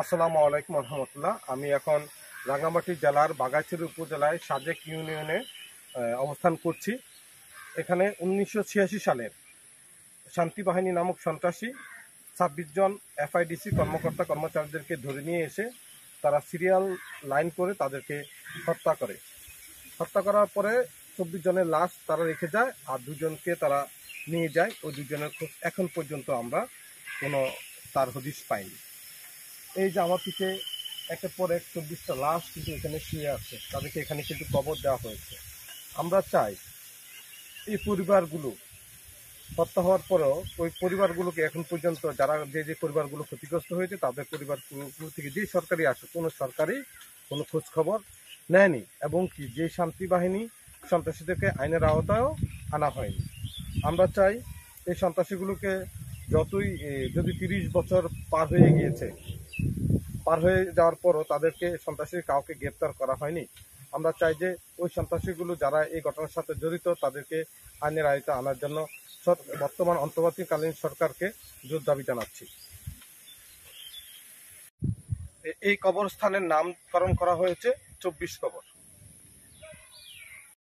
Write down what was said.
আসসালামু আলাইকুম রহমতুল্লাহ। আমি এখন রাঙ্গামাটি জেলার বাগাইছড়ি উপজেলায় সাজেক ইউনিয়নে অবস্থান করছি। এখানে 1986 সালের শান্তি বাহিনী নামক সন্ত্রাসী 26 জন এফআইডিসি কর্মকর্তা কর্মচারীদেরকে ধরে নিয়ে এসে তারা সিরিয়াল লাইন করে তাদেরকে হত্যা করে। হত্যা করার পরে 24 জনের লাশ তারা রেখে যায়, আর 2 জনকে তারা নিয়ে যায়। ওই 2 জনের খোঁজ এখন পর্যন্ত আমরা কোনো তার হদিশ পাইনি। এই যে আমার পিছে একের পর এক 24টা লাশ কিন্তু এখানে শুয়ে আছে, তাদেরকে এখানে কিন্তু কবর দেওয়া হয়েছে। আমরা চাই এই পরিবারগুলো হত্যা হওয়ার পরেও ওই পরিবারগুলোকে এখন পর্যন্ত যারা যে পরিবারগুলো ক্ষতিগ্রস্ত হয়েছে তাদের পরিবারগুলো থেকে যে সরকারি আসে কোনো সরকারি কোনো খোঁজ খবর নেয়নি, এবং কি যে শান্তি বাহিনী সন্ত্রাসীদেরকে আইনের আওতায়ও আনা হয়নি। আমরা চাই এই সন্ত্রাসীগুলোকে যতই যদি 30 বছর পার হয়ে যাওয়ার পরও তাদেরকে সন্ত্রাসী কাউকে গ্রেপ্তার করা হয়নি। আমরা চাই যে ওই সন্ত্রাসীগুলো যারা এই ঘটনার সাথে জড়িত তাদেরকে আইনের আওতায় আনার জন্য বর্তমান অন্তর্বর্তীকালীন সরকারকে জোর দাবি জানাচ্ছি। এই কবরস্থানের নামকরণ করা হয়েছে 24 কবর।